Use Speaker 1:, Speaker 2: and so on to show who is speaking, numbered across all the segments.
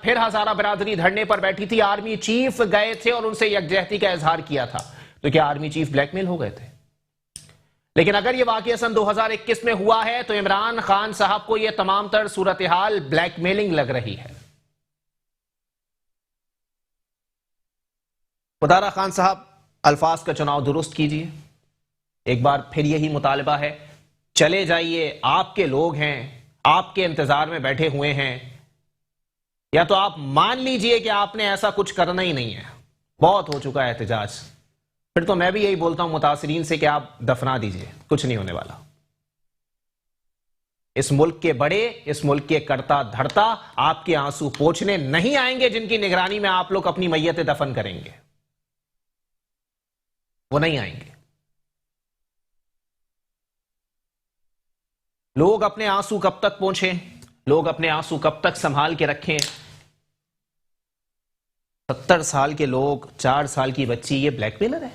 Speaker 1: پھر ہزارہ برادری دھرنے پر بیٹھی تھی. آرمی چیف گئے تھے اور ان سے یکجہتی کا اظہار کیا تھا. تو کیا آرمی چیف بلیک میل ہو گئے تھے؟ لیکن اگر یہ واقعہ سن 2021 میں ہوا ہے تو عمران خان صاحب کو یہ تمام تر صورتحال بلیک میلنگ لگ رہی ہے. خدارہ خان صاحب، الفاظ کا چناؤ درست کیجئے. ایک بار پھر یہی مطالبہ ہے. چلے جائیے، آپ کے لوگ ہیں، آپ کے انتظار میں بیٹھے ہوئے ہیں. یا تو آپ مان لیجئے کہ آپ نے ایسا کچھ کرنا ہی نہیں ہے. بہت ہو چکا ہے احتجاج. پھر تو میں بھی یہی بولتا ہوں متاثرین سے کہ آپ دفنا دیجئے، کچھ نہیں ہونے والا. اس ملک کے بڑے، اس ملک کے کرتا دھڑتا آپ کے آنسو پوچھنے نہیں آئیں گے جن کی نگرانی میں آپ لوگ اپنی میتیں دفن کریں گے. وہ نہیں آئیں گے. لوگ اپنے آنسو کب تک پوچھیں؟ لوگ اپنے آنسو کب تک سنبھال کے رکھیں؟ 70 سال کے لوگ، 4 سال کی بچی، یہ بلیک میلر ہے؟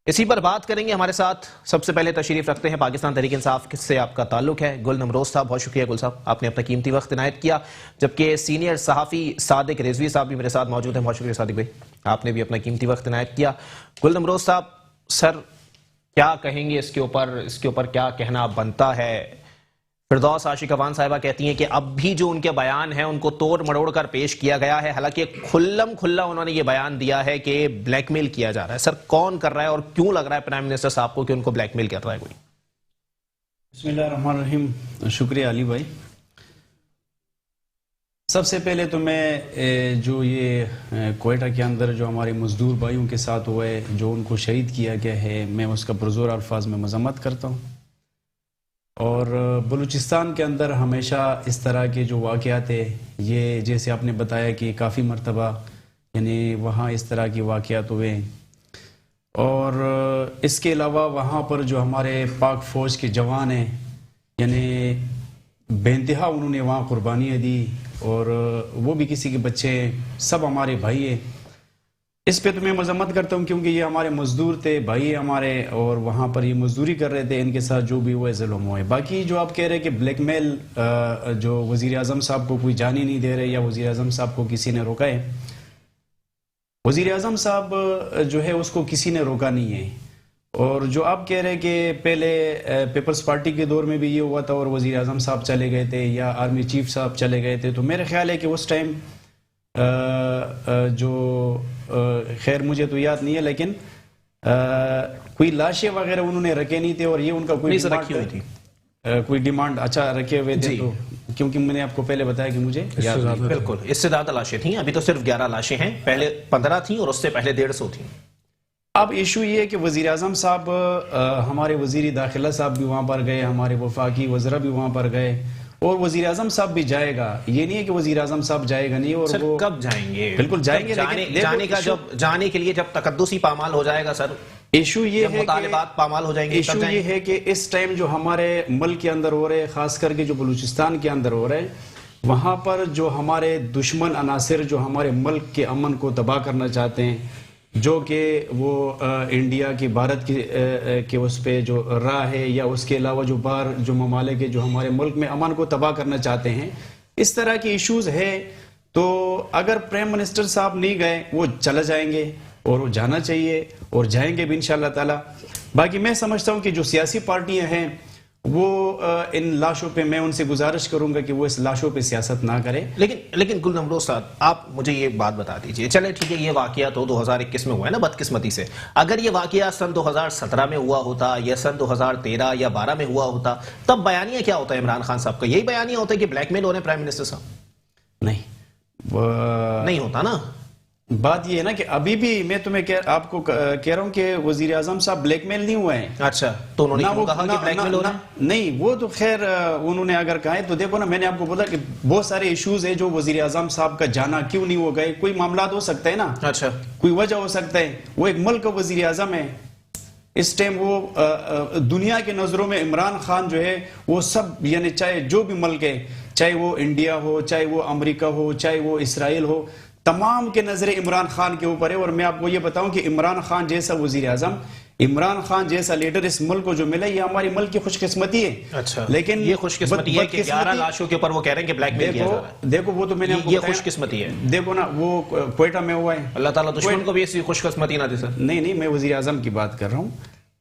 Speaker 1: اسی پر بات کریں گے. ہمارے ساتھ سب سے پہلے تشریف رکھتے ہیں پاکستان تحریک انصاف سے آپ کا تعلق ہے گل نمروز صاحب. بہت شکریہ گل صاحب، آپ نے اپنا قیمتی وقت عنایت کیا. جبکہ سینئر صحافی صادق رضوی صاحب بھی میرے ساتھ موجود ہیں. بہت شکریہ صادق بھائی، آپ نے بھی اپنا قیمتی وقت عنایت کیا. گل نمروز صاحب، سر کیا کہیں گے اس کے اوپر کیا کہنا بنتا ہے؟ فردوس عاشق افغان صاحبہ کہتی ہیں کہ اب بھی جو ان کے بیان ہیں ان کو توڑ مڑوڑ کر پیش کیا گیا ہے. حالانکہ کھلم کھلا انہوں نے یہ بیان دیا ہے کہ بلیک میل کیا جا رہا ہے. سر کون کر رہا ہے اور کیوں لگ رہا ہے پرائم منسٹر صاحب کو کہ ان کو بلیک میل کر رہا ہے کوئی؟
Speaker 2: بسم اللہ الرحمن الرحیم. شکریہ علی بھائی. سب سے پہلے تو میں جو یہ کوئٹہ کے اندر جو ہمارے مزدور بھائیوں کے ساتھ ہوئے، جو ان کو شہید کیا گیا ہے، میں اس کا پرزور الفاظ میں مذمت کرتا ہوں. اور بلوچستان کے اندر ہمیشہ اس طرح کے جو واقعات ہیں، یہ جیسے آپ نے بتایا کہ کافی مرتبہ یعنی وہاں اس طرح کے واقعات ہوئے ہیں. اور اس کے علاوہ وہاں پر جو ہمارے پاک فوج کے جوان ہیں، یعنی بے انتہا انہوں نے وہاں قربانیاں دی، اور وہ بھی کسی کے بچے ہیں، سب ہمارے بھائی ہیں. اس پہ تو میں مذمت کرتا ہوں کیونکہ یہ ہمارے مزدور تھے، بھائی ہمارے، اور وہاں پر یہ مزدوری کر رہے تھے. ان کے ساتھ جو بھی ہوئے ظلم ہوئے. باقی جو آپ کہہ رہے کہ بلیک میل جو وزیر اعظم صاحب کو کوئی جان ہی نہیں دے رہے یا وزیر اعظم صاحب کو کسی نے روکا ہے، وزیر اعظم صاحب جو ہے اس کو کسی نے روکا نہیں ہے. اور جو آپ کہہ رہے کہ پہلے پیپلز پارٹی کے دور میں بھی یہ ہوا تھا اور وزیر اعظم صاحب چلے گئے تھے یا آرمی چیف صاحب چلے گئے تھے، تو میرے خیال ہے کہ اس ٹائم جو خیر مجھے تو یاد نہیں ہے، لیکن کوئی لاشیں وغیرہ انہوں نے رکھے نہیں تھے، اور یہ ان کا کوئی ڈیمانڈ اچھا رکھے ہوئے تھے. تو کیونکہ میں نے آپ کو پہلے بتایا کہ مجھے یاد نہیں.
Speaker 1: بالکل اس سے زیادہ لاشیں تھیں. ابھی تو صرف 11 لاشیں ہیں، پہلے 15 تھیں اور اس سے پہلے 150 تھیں.
Speaker 2: اب ایشو یہ ہے کہ وزیر اعظم صاحب، ہمارے وزیر داخلہ صاحب بھی وہاں پر گئے، ہمارے وفاقی وزراء بھی وہاں پر گئے، اور وزیر اعظم صاحب بھی جائے گا. یہ نہیں ہے کہ وزیر اعظم صاحب جائے گا نہیں. اور وہ
Speaker 1: کب جائیں گے؟
Speaker 2: بالکل جائیں گے،
Speaker 1: جانے کے لیے جب تقدس ہی پامال ہو جائے گا سر.
Speaker 2: ایشو یہ ہے
Speaker 1: مطالبات پامال ہو جائیں گے.
Speaker 2: ایشو یہ ہے کہ اس ٹائم جو ہمارے ملک کے اندر ہو رہے، خاص کر کے جو بلوچستان کے اندر ہو رہے، وہاں پر جو ہمارے دشمن عناصر جو ہمارے ملک کے امن کو تباہ کرنا چاہتے ہیں، جو کہ وہ انڈیا کی بھارت کے اس پہ جو راہ ہے، یا اس کے علاوہ جو باہر جو ممالک جو ہمارے ملک میں امن کو تباہ کرنا چاہتے ہیں، اس طرح کی ایشوز ہے. تو اگر پرائم منسٹر صاحب نہیں گئے، وہ چلا جائیں گے، اور وہ جانا چاہیے، اور جائیں گے بھی انشاءاللہ تعالی. باقی میں سمجھتا ہوں کہ جو سیاسی پارٹیاں ہیں وہ ان لاشوں پہ، میں ان سے گزارش کروں گا کہ وہ اس لاشوں پہ سیاست نہ کرے.
Speaker 1: لیکن گل نمروز صاحب، آپ مجھے یہ بات بتا دیجئے. چلے ٹھیک ہے، یہ واقعہ تو 2021 میں ہوا ہے نا بدقسمتی سے. اگر یہ واقعہ سن 2017 میں ہوا ہوتا یا سن 2013 یا 12 میں ہوا ہوتا، تب بیانیہ کیا ہوتا ہے عمران خان صاحب کا؟ یہی بیانیہ ہوتا ہے کہ بلیک میل ہو رہے ہیں پرائم منسٹر صاحب؟ نہیں ہوتا نا.
Speaker 2: بات یہ ہے نا کہ ابھی بھی میں تمہیں آپ کو کہہ رہا ہوں کہ وزیر اعظم صاحب بلیک میل نہیں ہوئے ہیں.
Speaker 1: اچھا، تو انہوں نے کہا کہ بلیک میل ہو رہا ہے؟
Speaker 2: نہیں، وہ تو خیر انہوں نے اگر کہا ہے تو دیکھو نا، میں نے آپ کو بولا کہ بہت سارے ایشوز ہیں جو وزیر اعظم صاحب کا جانا کیوں نہیں ہو گئے. کوئی معاملات ہو سکتا ہے نا. اچھا، کوئی وجہ ہو سکتا ہے. وہ ایک ملک کا وزیر اعظم ہے اس ٹائم. وہ دنیا کے نظروں میں عمران خان جو ہے وہ سب، یعنی چاہے جو بھی ملک ہے، چاہے وہ انڈیا ہو، چاہے وہ امریکہ ہو، چاہے وہ اسرائیل ہو، تمام کے نظریں عمران خان کے اوپر ہے. اور میں آپ کو یہ بتاؤں کہ عمران خان جیسا وزیر اعظم عمران خان جیسا لیڈر اس ملک کو جو ملا یہ ہماری ملک کی خوش قسمتی ہے.
Speaker 1: اچھا
Speaker 2: لیکن
Speaker 1: یہ خوش قسمتی ہے کہ 11 لاشوں کے اوپر وہ کہہ رہے ہیں کہ بلیک میل کیا جا رہا ہے.
Speaker 2: دیکھو وہ تو میں نے آپ کو
Speaker 1: یہ
Speaker 2: بتایا.
Speaker 1: خوش قسمتی ہے.
Speaker 2: دیکھو نا وہ کوئٹہ میں ہوا ہے.
Speaker 1: اللہ تعالیٰ دشمن کو بھی ایسی خوش قسمتی نہ دے سر.
Speaker 2: نہیں میں وزیر اعظم کی بات کر رہا ہوں.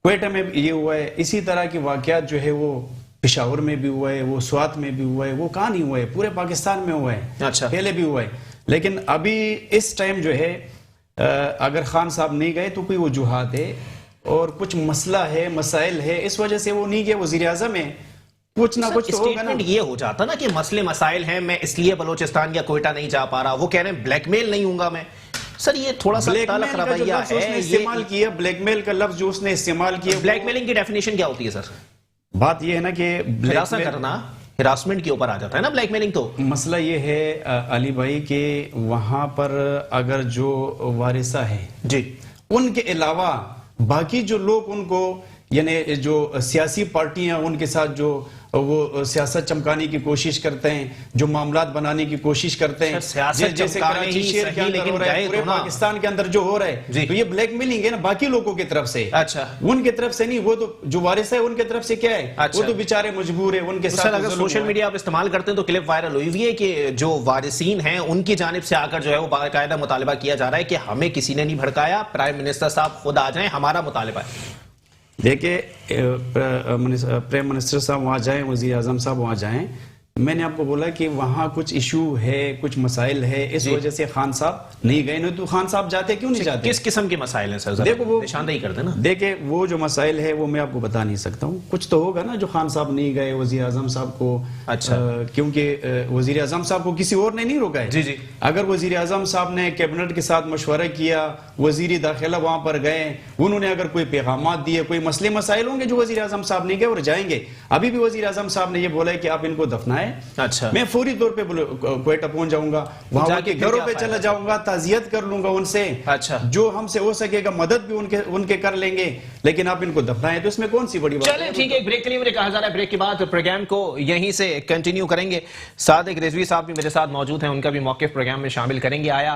Speaker 2: کوئٹہ میں یہ ہوا ہے. اسی طرح کے واقعات جو ہے وہ پشاور میں بھی ہوا ہے, وہ سوات میں بھی ہوا ہے, وہ کہاں نہیں ہوا ہے, پورے پاکستان میں ہوا ہے.
Speaker 1: اچھا
Speaker 2: پہلے بھی ہوا ہے. لیکن ابھی اس ٹائم جو ہے اگر خان صاحب نہیں گئے تو کوئی وجوہات ہے اور کچھ مسئلہ ہے, مسائل ہے, اس وجہ سے وہ نہیں گئے. وزیر اعظم ہے, کچھ نہ کچھ تو ہوگا نا.
Speaker 1: یہ ہو جاتا نا کہ مسئلے مسائل ہیں, میں اس لیے بلوچستان یا کوئٹہ نہیں جا پا رہا, وہ کہہ رہے ہیں بلیک میل نہیں ہوں گا میں. سر یہ تھوڑا سا تلخ رویہ ہے.
Speaker 2: استعمال کیا بلیک میل کا لفظ جو اس نے استعمال کیا.
Speaker 1: بلیک میلنگ کی ڈیفینیشن کیا ہوتی ہے سر؟
Speaker 2: بات یہ ہے نا کہ
Speaker 1: ہراساں کرنا, ہراسمنٹ کے اوپر آ جاتا ہے نا بلیک میلنگ. تو
Speaker 2: مسئلہ یہ ہے علی بھائی کہ وہاں پر اگر جو وارثہ ہے
Speaker 1: جی
Speaker 2: ان کے علاوہ باقی جو لوگ ان کو یعنی جو سیاسی پارٹیاں ان کے ساتھ جو وہ سیاست چمکانے کی کوشش کرتے ہیں, جو معاملات بنانے کی کوشش کرتے ہیں, جیسے کراچی شہر کے اندر ہو رہا ہے, پورے پاکستان کے اندر جو ہو رہا ہے, تو یہ بلیک میلنگ ہے نا باقی لوگوں کی طرف سے.
Speaker 1: اچھا
Speaker 2: ان کی طرف سے نہیں, وہ تو جو وارث ہے ان کی طرف سے کیا ہے, وہ تو بیچارے مجبور ہے ان کے ساتھ.
Speaker 1: اگر سوشل میڈیا آپ استعمال کرتے ہیں تو کلپ وائرل ہوئی ہوئی ہے کہ جو وارثین ہیں ان کی جانب سے آ کر جو ہے وہ باقاعدہ مطالبہ کیا جا رہا ہے کہ ہمیں کسی نے نہیں بھڑکایا, پرائم منسٹر صاحب خود آ جائیں, ہمارا مطالبہ ہے.
Speaker 2: دیکھیں پرائم منسٹر صاحب وہاں جائیں, وزیر اعظم صاحب وہاں جائیں. میں نے آپ کو بولا کہ وہاں کچھ ایشو ہے, کچھ مسائل ہے, اس وجہ سے خان صاحب نہیں گئے. نہیں تو خان صاحب جاتے کیوں نہیں جاتے؟
Speaker 1: کس قسم کے مسائل ہیں سر؟
Speaker 2: دیکھو وہ
Speaker 1: نشاندہی کر دیں نا.
Speaker 2: دیکھیں وہ جو مسائل ہے وہ میں آپ کو بتا نہیں سکتا ہوں. کچھ تو ہوگا نا جو خان صاحب نہیں گئے وزیر اعظم صاحب کو.
Speaker 1: اچھا
Speaker 2: کیونکہ وزیر اعظم صاحب کو کسی اور نے نہیں روکا ہے.
Speaker 1: جی جی.
Speaker 2: اگر وزیر اعظم صاحب نے کیبنٹ کے ساتھ مشورہ کیا, وزیر داخلہ وہاں پر گئے, انہوں نے اگر کوئی پیغامات دیے, کوئی مسئلے مسائل ہوں گے جو وزیر اعظم صاحب نہیں گئے اور جائیں گے. ابھی بھی وزیر اعظم صاحب نے یہ بولا ہے کہ آپ ان کو دفنائیں.
Speaker 1: اچھا
Speaker 2: میں فوری طور پہ کوئٹہ پہنچ جاؤں گا, وہاں کے گھروں پہ چلا جاؤں گا, تعزیت کر لوں گا ان سے.
Speaker 1: اچھا
Speaker 2: جو ہم سے ہو سکے گا مدد بھی ان کے کر لیں گے, لیکن آپ ان کو دفنائیں تو اس میں کون سی بڑی بات ہے.
Speaker 1: چلیں ٹھیک ہے, ایک بریک کے لیے مجھے کہا جا رہا ہے, بریک کے بعد پروگرام کو یہیں سے کنٹینیو کریں گے. صادق رضوی صاحب بھی میرے ساتھ موجود ہیں, ان کا بھی موقف پروگرام میں شامل کریں گے. آیا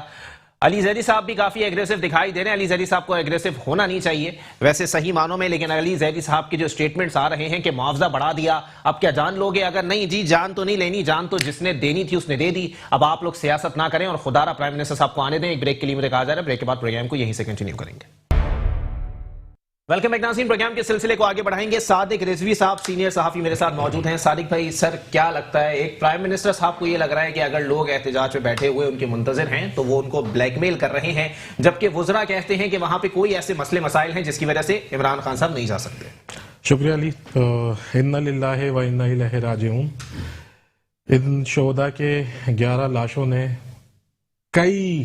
Speaker 1: علی زیدی صاحب بھی کافی ایگریسو دکھائی دے رہے ہیں. علی زیدی صاحب کو ایگریسو ہونا نہیں چاہیے ویسے صحیح معنوں میں, لیکن علی زیدی صاحب کے جو سٹیٹمنٹس آ رہے ہیں کہ معاوضہ بڑھا دیا, اب کیا جان لوگے؟ اگر نہیں جی جان تو نہیں لینی, جان تو جس نے دینی تھی اس نے دے دی. اب آپ لوگ سیاست نہ کریں اور خدا را پرائم منسٹر صاحب کو آنے دیں. ایک بریک کے لیے مجھے کہا جا رہا ہے, بریک کے بعد پروگرام کو یہیں سے کنٹینیو کریں گے. ویلکم بیک ناظرین, پروگرام کے سلسلے کو آگے بڑھائیں گے. صادق رضوی صاحب سینئر صحافی میرے ساتھ موجود ہیں. صادق بھائی سر کیا لگتا ہے, ایک پرائم منسٹر صاحب کو یہ لگ رہا ہے کہ اگر لوگ احتجاج پہ بیٹھے ہوئے ان کے منتظر ہیں تو وہ ان کو بلیک میل کر رہے ہیں, جبکہ وزراء کہتے ہیں کہ وہاں پہ کوئی ایسے مسئلے مسائل ہیں جس کی وجہ سے عمران خان صاحب نہیں جا سکتے.
Speaker 3: شکریہ علی. انا للہ و انا الیہ راجعون. ان شہداء کے 11 لاشوں نے کئی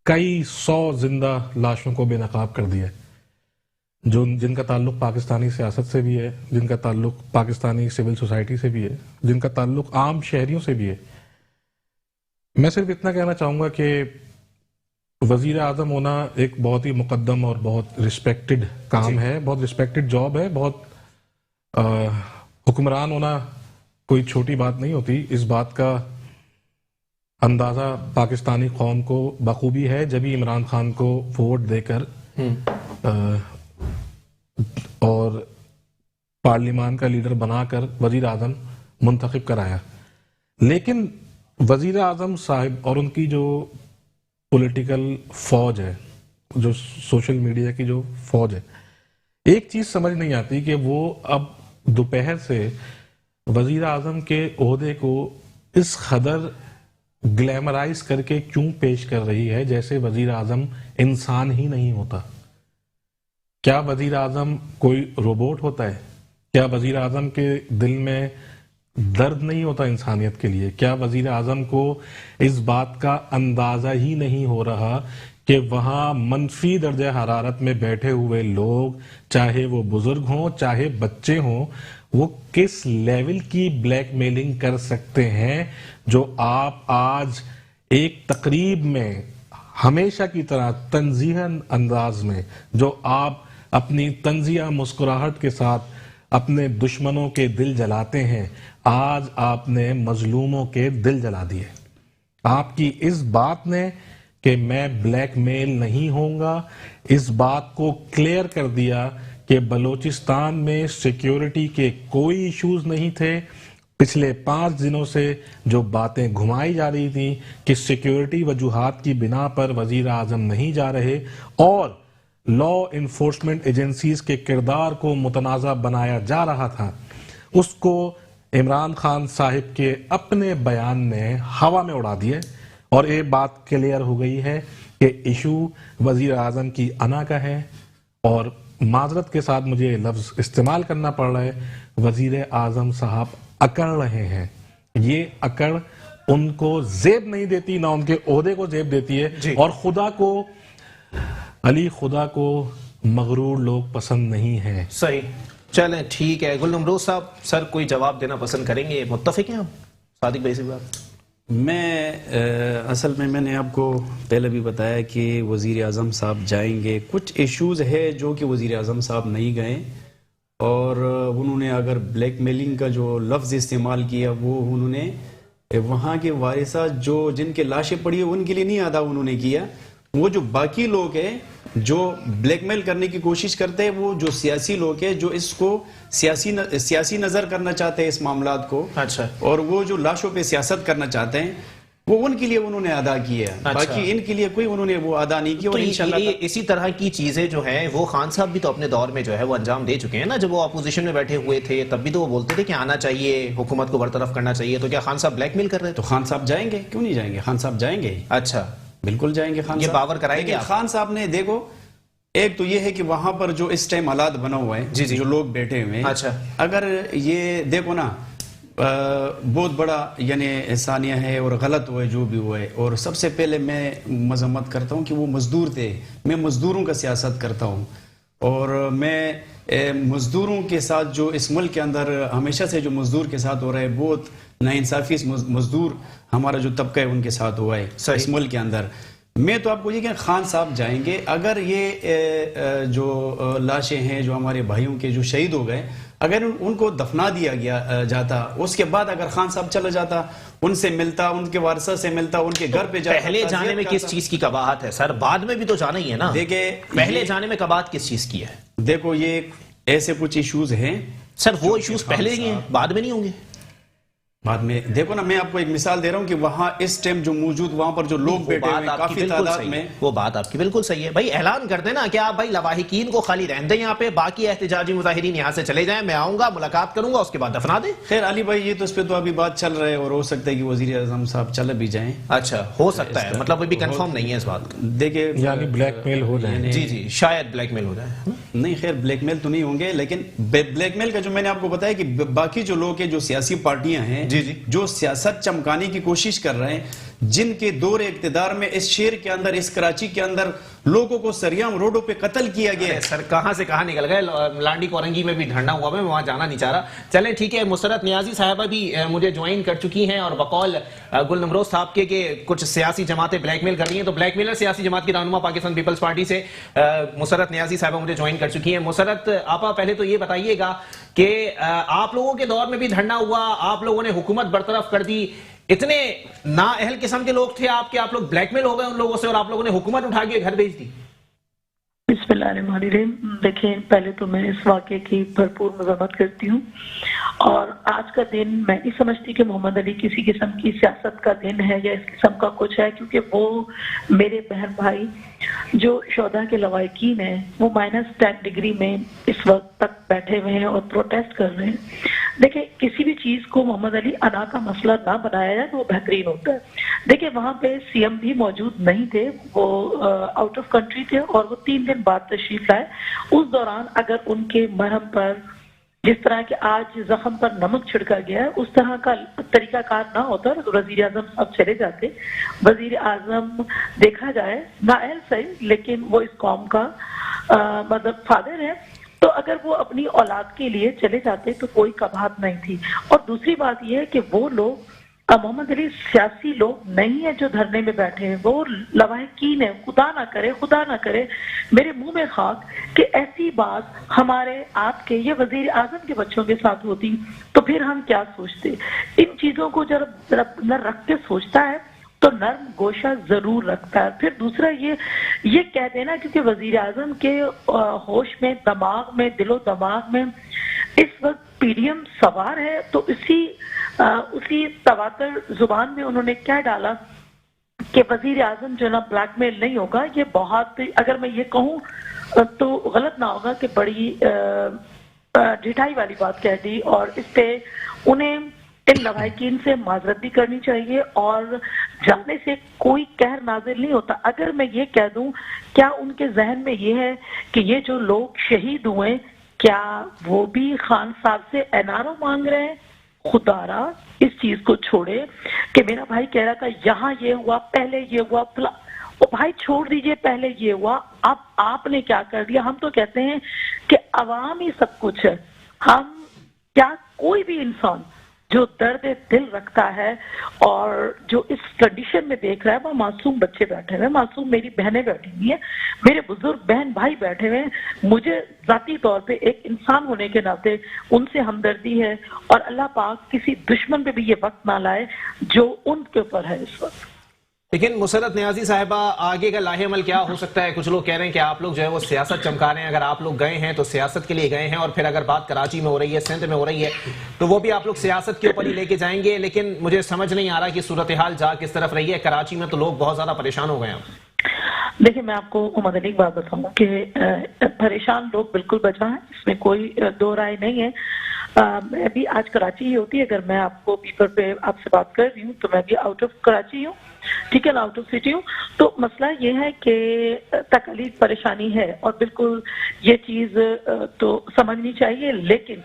Speaker 3: 100 زندہ لاشوں کو بے نقاب کر دیا, جن کا تعلق پاکستانی سیاست سے بھی ہے, جن کا تعلق پاکستانی سول سوسائٹی سے بھی ہے, جن کا تعلق عام شہریوں سے بھی ہے. میں صرف اتنا کہنا چاہوں گا کہ وزیر اعظم ہونا ایک بہت ہی مقدم اور بہت رسپیکٹڈ کام ہے, بہت رسپیکٹڈ جاب ہے. بہت حکمران ہونا کوئی چھوٹی بات نہیں ہوتی. اس بات کا اندازہ پاکستانی قوم کو بخوبی ہے جب ہی عمران خان کو ووٹ دے کر اور پارلیمان کا لیڈر بنا کر وزیر اعظم منتخب کرایا. لیکن وزیر اعظم صاحب اور ان کی جو پولیٹیکل فوج ہے, جو سوشل میڈیا کی جو فوج ہے, ایک چیز سمجھ نہیں آتی کہ وہ اب دوپہر سے وزیر اعظم کے عہدے کو اس قدر گلیمرائز کر کے کیوں پیش کر رہی ہے جیسے وزیر اعظم انسان ہی نہیں ہوتا. کیا وزیر اعظم کوئی روبوٹ ہوتا ہے؟ کیا وزیر اعظم کے دل میں درد نہیں ہوتا انسانیت کے لیے؟ کیا وزیر اعظم کو اس بات کا اندازہ ہی نہیں ہو رہا کہ وہاں منفی درجہ حرارت میں بیٹھے ہوئے لوگ, چاہے وہ بزرگ ہوں چاہے بچے ہوں, وہ کس لیول کی بلیک میلنگ کر سکتے ہیں جو آپ آج ایک تقریب میں ہمیشہ کی طرح تنزیہ انداز میں جو آپ اپنی تنزیہ مسکراہٹ کے ساتھ اپنے دشمنوں کے دل جلاتے ہیں, آج آپ نے مظلوموں کے دل جلا دیے. آپ کی اس بات نے کہ میں بلیک میل نہیں ہوں گا. اس بات کو کلیئر کر دیا کہ بلوچستان میں سیکیورٹی کے کوئی ایشوز نہیں تھے. پچھلے 5 دنوں سے جو باتیں گھمائی جا رہی تھیں کہ سیکیورٹی وجوہات کی بنا پر وزیر اعظم نہیں جا رہے اور لا انفورسمنٹ ایجنسیز کے کردار کو متنازع بنایا جا رہا تھا، اس کو عمران خان صاحب کے اپنے بیان نے ہوا میں اڑا دیا اور یہ بات کلیئر ہو گئی ہے کہ ایشو وزیر اعظم کی انا کا ہے. اور معذرت کے ساتھ مجھے یہ لفظ استعمال کرنا پڑ رہا ہے، وزیر اعظم صاحب اکڑ رہے ہیں. یہ اکڑ ان کو زیب نہیں دیتی، نہ ان کے عہدے کو زیب دیتی ہے. اور خدا کو مغرور لوگ پسند نہیں ہیں.
Speaker 1: صحیح. چلیں ٹھیک ہے. گل نمروز صاحب سر کوئی جواب دینا پسند کریں گے؟ متفق ہیں آپ صادق بھائی سے بات؟
Speaker 2: میں اصل میں نے آپ کو پہلے بھی بتایا کہ وزیر اعظم صاحب جائیں گے. کچھ ایشوز ہے جو کہ وزیر اعظم صاحب نہیں گئے، اور انہوں نے اگر بلیک میلنگ کا جو لفظ استعمال کیا وہ انہوں نے وہاں کے وارثات جو جن کے لاشیں پڑی ہیں ان کے لیے نہیں ادا انہوں نے کیا. وہ جو باقی لوگ ہیں جو بلیک میل کرنے کی کوشش کرتے ہیں، وہ جو سیاسی لوگ ہیں جو اس کو سیاسی نظر کرنا چاہتے ہیں اس معاملات کو،
Speaker 1: اچھا،
Speaker 2: اور وہ جو لاشوں پہ سیاست کرنا چاہتے ہیں، وہ ان کے لیے انہوں نے ادا کیا ہے. باقی ان کے لیے کوئی انہوں نے وہ ادا نہیں کیا. اور انشاءاللہ
Speaker 1: اسی طرح کی چیزیں جو ہیں وہ خان صاحب بھی تو اپنے دور میں جو ہے وہ انجام دے چکے ہیں نا. جب وہ اپوزیشن میں بیٹھے ہوئے تھے تب بھی تو وہ بولتے تھے کہ آنا چاہیے، حکومت کو برطرف کرنا چاہیے. تو کیا خان صاحب بلیک میل کر رہے تھے؟
Speaker 2: تو خان صاحب جائیں گے، کیوں نہیں جائیں گے؟ خان صاحب جائیں گے.
Speaker 1: اچھا،
Speaker 2: بالکل جائیں گے خان
Speaker 1: یہ
Speaker 2: صاحب.
Speaker 1: باور کرائیں گے آپ؟
Speaker 2: خان صاحب نے دیکھو، ایک تو یہ ہے کہ وہاں پر جو اس ٹائم حالات بنا ہوا ہے، جو لوگ بیٹھے ہوئے ہیں،
Speaker 1: اچھا،
Speaker 2: اگر یہ دیکھو نا بہت بڑا یعنی ثانیہ ہے اور غلط ہوا ہے جو بھی ہوا ہے. اور سب سے پہلے میں مذمت کرتا ہوں کہ وہ مزدور تھے. میں مزدوروں کا سیاست کرتا ہوں، اور میں مزدوروں کے ساتھ جو اس ملک کے اندر ہمیشہ سے جو مزدور کے ساتھ ہو رہا ہے، بہت ناانصافی مزدور ہمارا جو طبقہ ہے ان کے ساتھ ہوا ہے اس ملک کے اندر. میں تو آپ کو یہ کہ خان صاحب جائیں گے. اگر یہ جو لاشیں ہیں جو ہمارے بھائیوں کے جو شہید ہو گئے، اگر ان کو دفنا دیا جاتا، اس کے بعد اگر خان صاحب چلا جاتا، ان سے ملتا، ان کے وارثہ سے ملتا، ان کے گھر پہ جاتا.
Speaker 1: پہلے جانے میں کس چیز کی قباحت ہے سر؟ بعد میں بھی تو جانا ہی ہے نا.
Speaker 2: دیکھیں،
Speaker 1: پہلے جانے میں قباحت کس چیز کی ہے؟
Speaker 2: دیکھو یہ ایسے کچھ ایشوز ہیں
Speaker 1: سر، وہ ایشوز پہلے ہی ہیں، بعد میں نہیں ہوں گے.
Speaker 2: بعد میں دیکھو نا، میں آپ کو ایک مثال دے رہا ہوں کہ وہاں اس ٹائم جو موجود وہاں پر جو لوگ بیٹھے ہوئے ہیں کافی تعداد میں.
Speaker 1: وہ بات آپ کی بالکل صحیح ہے بھائی. اعلان کر دینا کہ آپ بھائی لواحقین کو خالی رہن دیں یہاں پہ، باقی احتجاجی مظاہرین یہاں سے چلے جائیں، میں آؤں گا، ملاقات کروں گا، اس کے بعد دفنا دیں.
Speaker 2: خیر علی بھائی، یہ تو اس پہ تو ابھی بات چل رہا ہے، اور ہو سکتا ہے کہ وزیر اعظم صاحب چل بھی جائیں.
Speaker 1: اچھا، ہو سکتا ہے، مطلب ابھی کنفرم نہیں ہے اس بات کا.
Speaker 2: دیکھیں
Speaker 3: یعنی بلیک میل ہو جائے.
Speaker 1: جی شاید بلیک میل ہو جائے.
Speaker 2: نہیں، خیر بلیک میل تو نہیں ہوں گے، لیکن بلیک میل کا جو میں نے آپ کو بتایا کہ باقی جو لوگ ہیں جو سیاسی پارٹیاں ہیں جو سیاست چمکانے کی کوشش کر رہے ہیں، جن کے دور اقتدار میں اس شہر کے اندر، اس کراچی کے اندر لوگوں کو سریعام روڈوں پہ قتل کیا گیا.
Speaker 1: سر کہاں سے کہاں نکل گئے. لانڈی کورنگی میں بھی دھرنا ہوا، میں وہاں جانا نہیں چاہ رہا. چلیں ٹھیک ہے. مسرت نیازی صاحبہ بھی مجھے جوائن کر چکی ہیں، اور بقول گل نمروز صاحب کے کہ کچھ سیاسی جماعتیں بلیک میل کر رہی ہیں. تو بلیک میلر سیاسی جماعت کی رہنما پاکستان پیپلز پارٹی سے مسرت نیازی صاحبہ مجھے جوائن کر چکی ہیں. مسرت آپا، پہلے تو یہ بتائیے گا کہ آپ لوگوں کے دور میں بھی دھرنا ہوا، آپ لوگوں نے حکومت برطرف کر دی، اتنے نااہل قسم کے لوگ تھے آپ کے، آپ لوگ بلیک میل ہو گئے ان لوگوں سے اور آپ لوگوں نے حکومت اٹھا کے گھر بھیج دی.
Speaker 4: بسم اللہ الرحمن الرحیم. دیکھیں، پہلے تو میں اس واقعے کی بھرپور مذمت کرتی ہوں، اور آج کا دن میں نہیں سمجھتی کہ محمد علی کسی قسم کی سیاست کا دن ہے یا اس قسم کا کچھ ہے، کیونکہ وہ میرے بہن بھائی جو شہداء کے لواحقین ہیں وہ -10 ڈگری میں اس وقت تک بیٹھے ہوئے ہیں اور پروٹیسٹ کر رہے ہیں. دیکھیں، کسی بھی چیز کو محمد علی انا کا مسئلہ نہ بنایا جائے تو وہ بہترین ہوتا ہے. دیکھیں، وہاں پہ سی ایم بھی موجود نہیں تھے، وہ آؤٹ آف کنٹری تھے، اور وہ 3 دن بعد تشریف لائے. اس دوران اگر ان کے مرہم پر جس طرح کہ آج زخم پر نمک چھڑکا گیا ہے اس طرح کا طریقہ کار نہ ہوتا تو وزیر اعظم اب چلے جاتے. وزیر اعظم دیکھا جائے نااہل صحیح، لیکن وہ اس قوم کا مطلب فادر ہے، تو اگر وہ اپنی اولاد کے لیے چلے جاتے تو کوئی قباحت نہیں تھی. اور دوسری بات یہ ہے کہ وہ لوگ محمد علی سیاسی لوگ نہیں ہیں جو دھرنے میں بیٹھے ہیں، وہ لواحقین ہیں. خدا نہ کرے میرے منہ میں خاک کہ ایسی بات ہمارے آپ کے یہ وزیر اعظم کے بچوں کے ساتھ ہوتی تو پھر ہم کیا سوچتے. ان چیزوں کو جب رکھ کے سوچتا ہے تو نرم گوشہ ضرور رکھتا ہے. پھر دوسرا یہ کہہ دینا کیونکہ وزیر اعظم کے ہوش میں، دماغ میں، دل و دماغ میں اس وقت پی ڈی ایم سوار ہے، تو اسی تواتر زبان میں انہوں نے کیا ڈالا کہ وزیر اعظم جو نا بلیک میل نہیں ہوگا. یہ بہت، اگر میں یہ کہوں تو غلط نہ ہوگا کہ بڑی ڈھٹائی والی بات کہہ دی، اور اس پہ انہیں ان لواحقین سے معذرت بھی کرنی چاہیے، اور جانے سے کوئی قہر نازل نہیں ہوتا. اگر میں یہ کہہ دوں، کیا ان کے ذہن میں یہ ہے کہ یہ جو لوگ شہید ہوئے کیا وہ بھی خان صاحب سے این آر او مانگ رہے ہیں؟ خدا را اس چیز کو چھوڑے کہ میرا بھائی کہہ رہا تھا یہاں یہ ہوا، پہلے یہ ہوا، او بھائی چھوڑ دیجئے، پہلے یہ ہوا، اب آپ نے کیا کر دیا. ہم تو کہتے ہیں کہ عوام ہی سب کچھ ہے. ہم کیا، کوئی بھی انسان جو درد دل رکھتا ہے اور جو اس کنڈیشن میں دیکھ رہا ہے، وہ معصوم بچے بیٹھے ہوئے، معصوم میری بہنیں بیٹھی ہوئی ہیں، میرے بزرگ بہن بھائی بیٹھے ہوئے ہیں. مجھے ذاتی طور پہ ایک انسان ہونے کے ناطے ان سے ہمدردی ہے، اور اللہ پاک کسی دشمن پہ بھی یہ وقت نہ لائے جو ان کے اوپر ہے اس وقت.
Speaker 1: لیکن مسرت نیازی صاحبہ، آگے کا لاہ عمل کیا ہو سکتا ہے؟ کچھ لوگ کہہ رہے ہیں کہ آپ لوگ جو ہے وہ سیاست چمکا رہے ہیں. اگر آپ لوگ گئے ہیں تو سیاست کے لیے گئے ہیں، اور پھر اگر بات کراچی میں ہو رہی ہے، سندھ میں ہو رہی ہے، تو وہ بھی آپ لوگ سیاست کے اوپر ہی لے کے جائیں گے. لیکن مجھے سمجھ نہیں آ رہا کہ صورتحال جا کس طرف رہی ہے. کراچی میں تو لوگ بہت زیادہ پریشان ہو گئے ہیں.
Speaker 4: دیکھیں، میں آپ کو محمد علی ایک بات بتاؤں کہ پریشان لوگ بالکل بچا ہیں، اس میں کوئی دو رائے نہیں ہے. میں بھی آج کراچی ہی ہوتی، اگر میں آپ کو پیپر پہ آپ سے بات کر رہی ہوں تو میں بھی آؤٹ آف کراچی ہوں، ٹھیک ہے نا، آؤٹ آف سٹی ہوں. تو مسئلہ یہ ہے کہ تکلیف پریشانی ہے، اور بالکل یہ چیز تو سمجھنی چاہیے. لیکن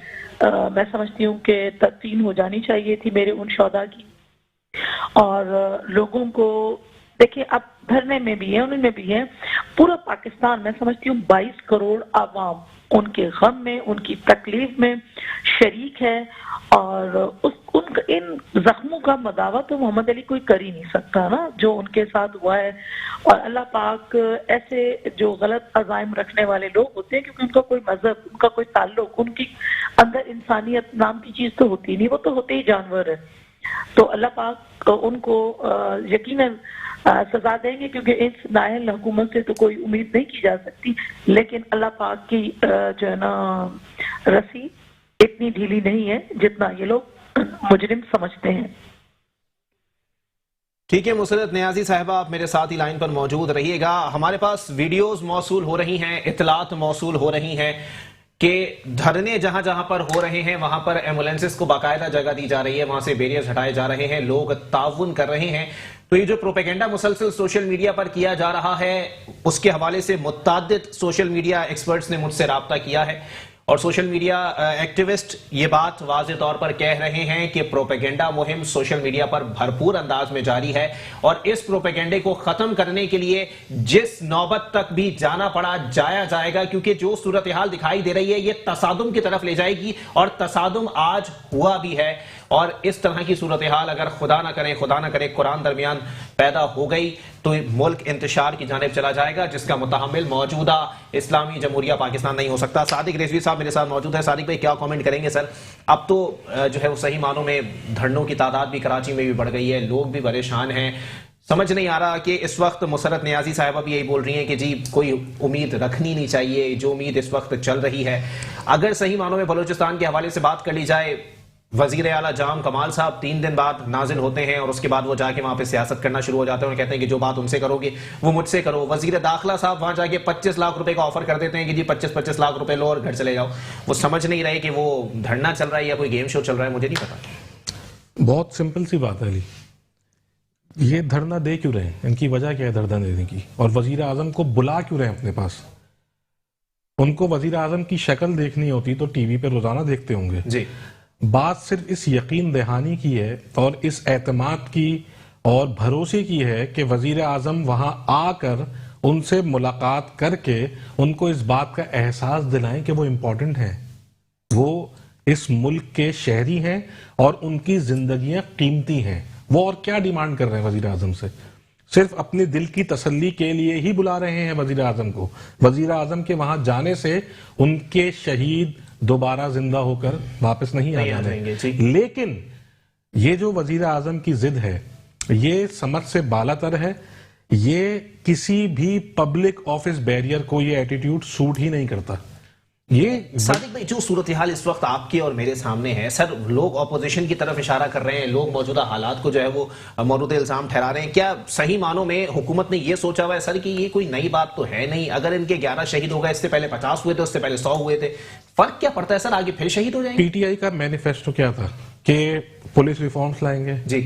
Speaker 4: میں سمجھتی ہوں کہ تدفین ہو جانی چاہیے تھی میرے ان شہداء کی. اور لوگوں کو دیکھیں، اب دھرنے میں بھی ہیں، ان میں بھی ہیں، پورا پاکستان میں سمجھتی ہوں 22 کروڑ عوام ان کے غم میں، ان کی تکلیف میں شریک ہے. اور ان زخموں کا مداوع تو محمد علی کوئی کر ہی نہیں سکتا نا، جو ان کے ساتھ ہوا ہے. اور اللہ پاک ایسے جو غلط عزائم رکھنے والے لوگ ہوتے ہیں، کیونکہ ان کا کوئی مذہب، ان کا کوئی تعلق، ان کی اندر انسانیت نام کی چیز تو ہوتی نہیں، وہ تو ہوتے ہی جانور ہے. تو اللہ پاک ان کو یقیناً سزا دیں گے، کیونکہ اس نااہل حکومت سے تو کوئی امید نہیں کی جا سکتی. لیکن اللہ پاک کی جو ہے نا رسی اتنی ڈھیلی نہیں ہے جتنا یہ لوگ مجرم سمجھتے ہیں.
Speaker 1: ٹھیک ہے مسرت نیازی صاحبہ، آپ میرے ساتھ ہی لائن پر موجود رہیے گا. ہمارے پاس ویڈیوز موصول ہو رہی ہیں، اطلاعات موصول ہو رہی ہیں کہ دھرنے جہاں جہاں پر ہو رہے ہیں وہاں پر ایمبولینسز کو باقاعدہ جگہ دی جا رہی ہے، وہاں سے بیریئرز ہٹائے جا رہے ہیں، لوگ تعاون کر رہے ہیں. تو یہ جو پروپیگنڈا مسلسل سوشل میڈیا پر کیا جا رہا ہے، اس کے حوالے سے متعدد سوشل میڈیا ایکسپرٹس نے مجھ سے رابطہ کیا ہے، اور سوشل میڈیا ایکٹیوسٹ یہ بات واضح طور پر کہہ رہے ہیں کہ پروپیگنڈا مہم سوشل میڈیا پر بھرپور انداز میں جاری ہے، اور اس پروپیگنڈے کو ختم کرنے کے لیے جس نوبت تک بھی جانا پڑا جایا جائے گا، کیونکہ جو صورتحال دکھائی دے رہی ہے یہ تصادم کی طرف لے جائے گی، اور تصادم آج ہوا بھی ہے. اور اس طرح کی صورتحال اگر خدا نہ کرے قرآن درمیان پیدا ہو گئی تو ملک انتشار کی جانب چلا جائے گا، جس کا متحمل موجودہ اسلامی جمہوریہ پاکستان نہیں ہو سکتا. صادق رضوی صاحب میرے ساتھ موجود ہے. صادق بھائی کیا کامنٹ کریں گے؟ سر اب تو جو ہے وہ صحیح معنوں میں دھرنوں کی تعداد بھی کراچی میں بھی بڑھ گئی ہے، لوگ بھی پریشان ہیں. سمجھ نہیں آ رہا کہ اس وقت مسرت نیازی صاحبہ بھی یہی بول رہی ہیں کہ جی کوئی امید رکھنی نہیں چاہیے، جو امید اس وقت چل رہی ہے. اگر صحیح معنوں میں بلوچستان کے حوالے سے بات کر لی جائے، وزیر اعلیٰ جام کمال صاحب 3 دن بعد نازل ہوتے ہیں، اور اس کے بعد وہ جا کے وہاں پہ سیاست کرنا شروع ہو جاتے ہیں اور کہتے ہیں کہ جو بات ان سے کرو گے وہ مجھ سے کرو. وزیر داخلہ صاحب وہاں جا کے 25 لاکھ روپے کا آفر کر دیتے ہیں کہ جی 25 لاکھ روپے لو اور گھر چلے جاؤ. وہ سمجھ نہیں رہے کہ وہ دھرنا چل رہا ہے یا کوئی گیم شو چل رہا ہے، مجھے نہیں پتا.
Speaker 3: بہت سمپل سی بات ہے علی، یہ دھرنا دے کیوں رہے ہیں؟ ان کی وجہ کیا ہے دھرنا دینے کی؟ اور وزیر اعظم کو بلا کیوں رہے ہیں اپنے پاس؟ ان کو وزیر اعظم کی شکل دیکھنی ہوتی تو ٹی وی پہ روزانہ دیکھتے ہوں گے.
Speaker 1: جی،
Speaker 3: بات صرف اس یقین دہانی کی ہے اور اس اعتماد کی اور بھروسے کی ہے کہ وزیر اعظم وہاں آ کر ان سے ملاقات کر کے ان کو اس بات کا احساس دلائیں کہ وہ امپورٹنٹ ہیں، وہ اس ملک کے شہری ہیں اور ان کی زندگیاں قیمتی ہیں. وہ اور کیا ڈیمانڈ کر رہے ہیں وزیر اعظم سے؟ صرف اپنے دل کی تسلی کے لیے ہی بلا رہے ہیں وزیر اعظم کو. وزیر اعظم کے وہاں جانے سے ان کے شہید دوبارہ زندہ ہو کر واپس نہیں آ جائیں گے. لیکن یہ جو وزیر اعظم کی ضد ہے یہ سمجھ سے بالاتر ہے. یہ کسی بھی پبلک آفس بیریئر کو یہ ایٹیٹیوڈ سوٹ ہی نہیں کرتا. یہ
Speaker 1: صادق بھائی جو صورتحال اس وقت آپ کے اور میرے سامنے ہے سر، لوگ اپوزیشن کی طرف اشارہ کر رہے ہیں، لوگ موجودہ حالات کو جو ہے وہ مورد الزام ٹھہرا رہے ہیں. کیا صحیح معنوں میں حکومت نے یہ سوچا ہوا ہے سر کہ یہ کوئی نئی بات تو ہے نہیں، اگر ان کے 11 شہید ہو گئے، اس سے پہلے 50 ہوئے تھے، اس سے پہلے 100 ہوئے تھے، فرق کیا پڑتا ہے سر، آگے پھر شہید ہو جائیں گے؟
Speaker 3: پی ٹی آئی کا مینیفیسٹو کیا تھا کہ پولیس ریفارمز لائیں گے،
Speaker 1: جی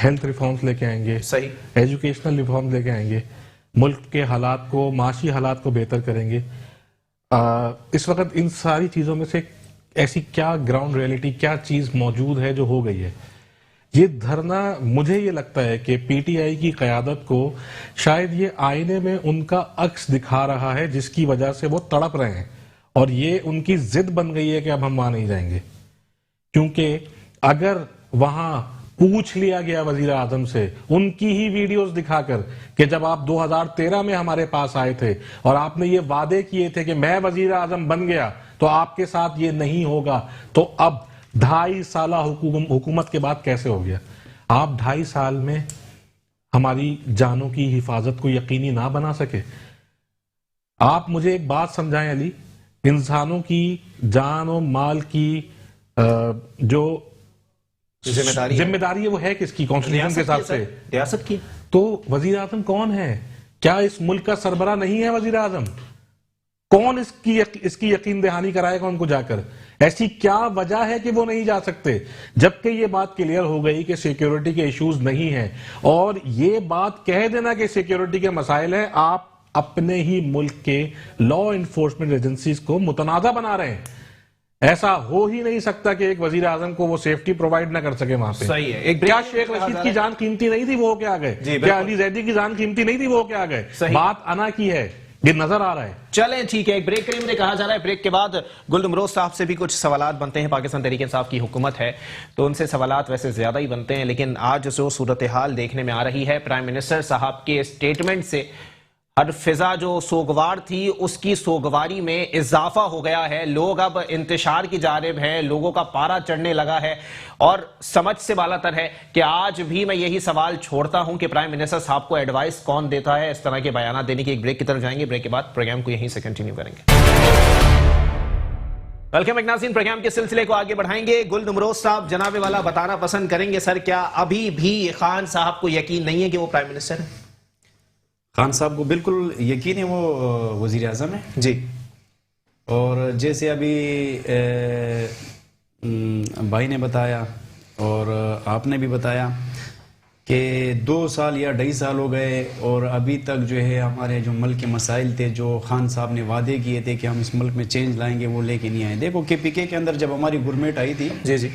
Speaker 3: ہیلتھ ریفارمز لے کے آئیں گے،
Speaker 1: صحیح،
Speaker 3: ایجوکیشنل ریفارمز لے کے آئیں گے، ملک کے حالات کو، معاشی حالات کو بہتر کریں گے. اس وقت ان ساری چیزوں میں سے ایسی کیا گراؤنڈ ریئلٹی، کیا چیز موجود ہے جو ہو گئی ہے؟ یہ دھرنا مجھے یہ لگتا ہے کہ پی ٹی آئی کی قیادت کو شاید یہ آئینے میں ان کا عکس دکھا رہا ہے جس کی وجہ سے وہ تڑپ رہے ہیں، اور یہ ان کی ضد بن گئی ہے کہ اب ہم وہاں نہیں جائیں گے. کیونکہ اگر وہاں پوچھ لیا گیا وزیر اعظم سے ان کی ہی ویڈیوز دکھا کر کہ جب آپ 2013 میں ہمارے پاس آئے تھے اور آپ نے یہ وعدے کیے تھے کہ میں وزیر اعظم بن گیا تو آپ کے ساتھ یہ نہیں ہوگا، تو اب 2.5 سالہ حکومت کے بعد کیسے ہو گیا؟ آپ 2.5 سال میں ہماری جانوں کی حفاظت کو یقینی نہ بنا سکے. آپ مجھے ایک بات سمجھائیں علی، انسانوں کی جان و مال کی جو ذمہ داری ہے وہ ہے کس کی؟ کانسٹیٹیوشن کے حساب سے
Speaker 1: ریاست کی.
Speaker 3: تو وزیر اعظم کون ہے؟ کیا اس ملک کا سربراہ نہیں ہے وزیر اعظم؟ کون اس کی یقین دہانی کرائے گا ان کو جا کر؟ ایسی کیا وجہ ہے کہ وہ نہیں جا سکتے؟ جبکہ یہ بات کلیئر ہو گئی کہ سیکیورٹی کے ایشوز نہیں ہیں، اور یہ بات کہہ دینا کہ سیکیورٹی کے مسائل ہیں، آپ اپنے ہی ملک کے لا انفورسمنٹ ایجنسیز کو متنازع بنا رہے ہیں. ایسا ہو ہی نہیں سکتا کہ ایک وزیر اعظم کو وہ سیفٹی پرووائڈ نہ کر سکے وہاں پہ.
Speaker 1: صحیح ہے.
Speaker 3: کیا شیخ رشید کی جان قیمتی نہیں تھی، وہ کیا گئے؟ کیا علی زیدی کی جان قیمتی نہیں تھی، وہ کیا گئے؟ بات انا کی ہے، یہ نظر آ رہا ہے.
Speaker 1: چلیں ٹھیک ہے، ایک بریک کریں. مجھے کہا جا رہا ہے بریک کے بعد گل نمروز صاحب سے بھی کچھ سوالات بنتے ہیں. پاکستان تحریک انصاف کی حکومت ہے تو ان سے سوالات ویسے زیادہ ہی بنتے ہیں، لیکن آج جو صورتحال دیکھنے میں آ رہی ہے، پرائم منسٹر صاحب کے اسٹیٹمنٹ سے ہر فضا جو سوگوار تھی اس کی سوگواری میں اضافہ ہو گیا ہے. لوگ اب انتشار کی جانب ہیں، لوگوں کا پارا چڑھنے لگا ہے، اور سمجھ سے بالاتر ہے کہ آج بھی میں یہی سوال چھوڑتا ہوں کہ پرائم منسٹر صاحب کو ایڈوائس کون دیتا ہے اس طرح کے بیانات دینے کی. ایک بریک کی طرف جائیں گے، بریک کے بعد پروگرام کو یہیں سے کنٹینیو کریں گے. ویلکم بیک ناظرین، پروگرام کے سلسلے کو آگے بڑھائیں گے. گل نمروز صاحب جناب والا بتانا پسند کریں گے سر، کیا ابھی بھی خان صاحب کو یقین نہیں ہے کہ وہ پرائم منسٹر ہے؟
Speaker 2: خان صاحب کو بالکل یقین ہے وہ وزیر اعظم ہے
Speaker 1: جی.
Speaker 2: اور جیسے ابھی بھائی نے بتایا اور آپ نے بھی بتایا کہ 2 سال یا 2.5 سال ہو گئے، اور ابھی تک جو ہے ہمارے جو ملک کے مسائل تھے، جو خان صاحب نے وعدے کیے تھے کہ ہم اس ملک میں چینج لائیں گے، وہ لے کے نہیں آئے. دیکھو کے پی کے اندر جب ہماری گورنمنٹ آئی تھی
Speaker 1: جی جی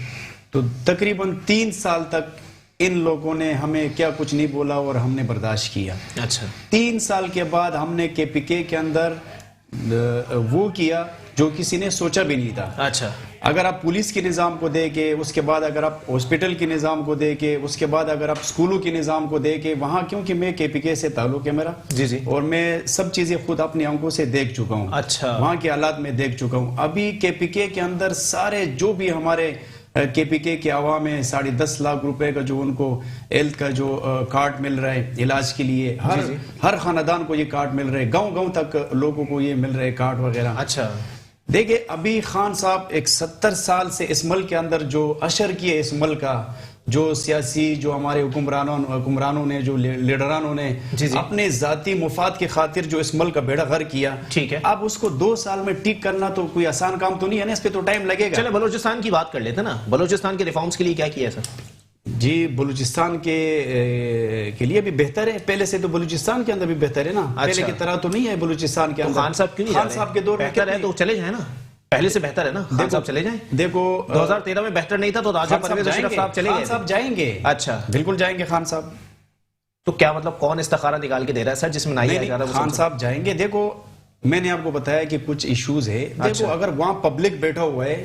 Speaker 2: تو تقریباً 3 سال تک ان لوگوں نے ہمیں کیا کچھ نہیں بولا اور ہم نے برداشت کیا.
Speaker 1: اچھا.
Speaker 2: 3 سال کے بعد ہم نے کے پی کے اندر وہ کیا جو کسی نے سوچا بھی نہیں تھا.
Speaker 1: اچھا.
Speaker 2: اگر آپ پولیس کے نظام کو دے کے، اس کے بعد اگر آپ ہاسپٹل کے نظام کو دے کے، اس کے بعد اگر آپ اسکولوں کے نظام کو دے کے، وہاں کیونکہ میں کے پی کے سے تعلق ہے میرا،
Speaker 1: جی جی،
Speaker 2: اور میں سب چیزیں خود اپنی آنکھوں سے دیکھ چکا ہوں.
Speaker 1: اچھا.
Speaker 2: وہاں کے حالات میں دیکھ چکا ہوں. ابھی کے پی کے اندر سارے جو بھی ہمارے کے پی کے عوام ہے، 10.5 لاکھ روپے کا جو ان کو ہیلتھ کا جو کارڈ مل رہا ہے علاج کے لیے، ہر خاندان کو یہ کارڈ مل رہے، گاؤں تک لوگوں کو یہ مل رہے کارڈ وغیرہ.
Speaker 1: اچھا.
Speaker 2: دیکھیں ابھی خان صاحب ایک 70 سال سے اس ملک کے اندر جو اشر کیے، اس ملک کا جو سیاسی، جو ہمارے حکمرانوں نے، جو لیڈرانوں نے اپنے ذاتی مفاد کی خاطر جو اس ملک کا بیڑا غرق کیا، ٹھیک ہے، اب اس کو 2 سال میں ٹھیک کرنا تو کوئی آسان کام تو نہیں ہے نا، اس پہ تو ٹائم لگے گا.
Speaker 1: چلیں بلوچستان کی بات کر لیتے نا. بلوچستان کے ریفارمز کے لیے کیا کیا ہے سر؟
Speaker 2: جی بلوچستان کے لیے بھی بہتر ہے، پہلے سے تو بلوچستان کے اندر بھی بہتر ہے نا. پہلے کی طرح تو نہیں ہے بلوچستان کے اندر.
Speaker 1: خان صاحب کیوں نہیں جا رہے؟
Speaker 2: خان صاحب کے دور میں
Speaker 1: بہتر ہے تو چلے جائیں نا، پہلے سے بہتر ہے نا. خان صاحب چلے جائیں.
Speaker 2: دیکھو
Speaker 1: 2013 میں بہتر نہیں تھا تو راجہ پرویز اشرف صاحب چلے گئے.
Speaker 2: خان صاحب جائیں گے.
Speaker 1: اچھا
Speaker 2: بالکل جائیں گے خان صاحب.
Speaker 1: تو کیا مطلب کون استخارہ نکال کے دے رہا ہے سر جس میں نہیں آ رہا؟
Speaker 2: خان صاحب جائیں گے. دیکھو میں نے آپ کو بتایا کہ کچھ ایشوز ہے. دیکھو اگر وہاں پبلک بیٹھا ہوا ہے،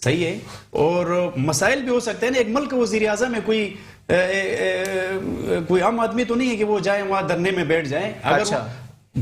Speaker 2: صحیح ہے، اور مسائل بھی ہو سکتے ہیں نا. ایک ملک کا وزیر اعظم ہے، کوئی عام آدمی تو نہیں ہے کہ وہ جائیں وہاں دھرنے میں بیٹھ جائیں. اگر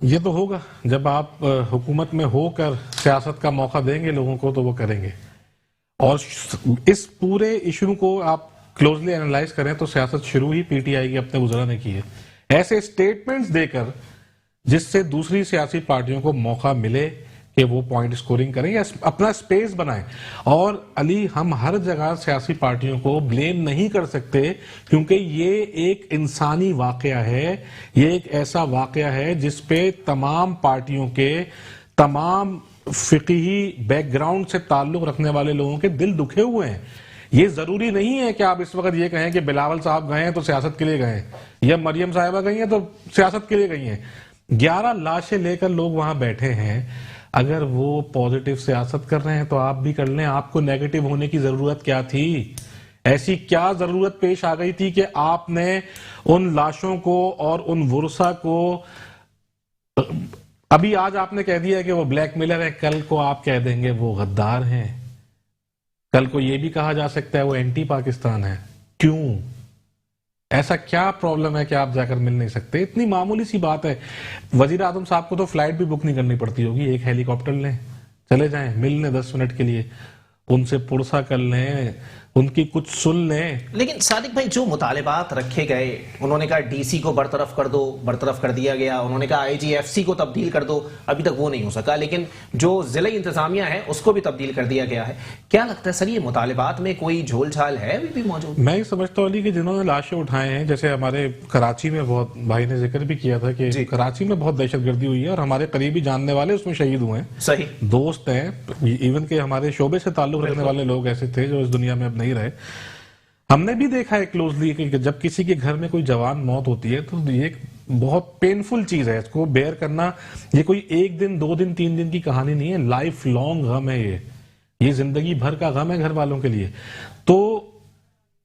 Speaker 3: یہ تو ہوگا جب آپ حکومت میں ہو کر سیاست کا موقع دیں گے لوگوں کو تو وہ کریں گے. اور اس پورے ایشو کو آپ کلوزلی انالائز کریں تو سیاست شروع ہی پی ٹی آئی کے اپنے وزراء نے کی ہے, ایسے اسٹیٹمنٹس دے کر جس سے دوسری سیاسی پارٹیوں کو موقع ملے کہ وہ پوائنٹ سکورنگ کریں یا اپنا سپیس بنائیں. اور علی, ہم ہر جگہ سیاسی پارٹیوں کو بلیم نہیں کر سکتے کیونکہ یہ ایک انسانی واقعہ ہے, یہ ایک ایسا واقعہ ہے جس پہ تمام پارٹیوں کے تمام فقہی بیک گراؤنڈ سے تعلق رکھنے والے لوگوں کے دل دکھے ہوئے ہیں. یہ ضروری نہیں ہے کہ آپ اس وقت یہ کہیں کہ بلاول صاحب گئے ہیں تو سیاست کے لیے گئے ہیں, یا مریم صاحبہ گئی ہیں تو سیاست کے لیے گئی ہیں. 11 لاشیں لے کر لوگ وہاں بیٹھے ہیں. اگر وہ پازیٹیو سیاست کر رہے ہیں تو آپ بھی کر لیں. آپ کو نیگیٹو ہونے کی ضرورت کیا تھی؟ ایسی کیا ضرورت پیش آ گئی تھی کہ آپ نے ان لاشوں کو اور ان ورثہ کو, ابھی آج آپ نے کہہ دیا کہ وہ بلیک میلر ہے, کل کو آپ کہہ دیں گے وہ غدار ہیں, کل کو یہ بھی کہا جا سکتا ہے وہ اینٹی پاکستان ہے. کیوں؟ ایسا کیا پرابلم ہے کہ آپ جا کر مل نہیں سکتے؟ اتنی معمولی سی بات ہے. وزیر اعظم صاحب کو تو فلائٹ بھی بک نہیں کرنی پڑتی ہوگی, ایک ہیلی کاپٹر لیں, چلے جائیں, مل لیں 10 منٹ کے لیے, ان سے پرسہ کر لیں, ان کی کچھ سن لیں.
Speaker 1: لیکن صادق بھائی, جو مطالبات رکھے گئے, انہوں نے کہا ڈی سی کو برطرف کر دو, برطرف کر دیا گیا. انہوں نے کہا آئی جی ایف سی کو تبدیل کر دو, ابھی تک وہ نہیں ہو سکا. لیکن جو ضلعی انتظامیہ ہے اس کو بھی تبدیل کر دیا گیا ہے. کیا لگتا ہے سر, یہ مطالبات میں کوئی جھول جھال ہے ابھی بھی موجود؟
Speaker 3: میں یہ سمجھتا ہوں علی کہ جنہوں نے لاشیں اٹھائے ہیں, جیسے ہمارے کراچی میں بہت بھائی نے ذکر بھی کیا تھا کہ کراچی میں بہت دہشت گردی ہوئی ہے اور ہمارے قریبی جاننے والے اس میں شہید ہوئے ہیں,
Speaker 1: صحیح,
Speaker 3: دوست ہیں, ایون کہ ہمارے شعبے سے تعلق رکھنے والے لوگ ایسے تھے جو اس دنیا میں اب نہیں رہے. ہم نے بھی دیکھا ہے کلوزلی کہ جب کسی کے گھر میں کوئی جوان موت ہوتی ہے تو یہ ایک بہت پینفل چیز ہے, اس کو بیئر کرنا. یہ کوئی 1 دن 2 دن 3 دن کی کہانی نہیں ہے, لائف لانگ غم ہے یہ زندگی بھر کا غم ہے گھر والوں کے لیے. تو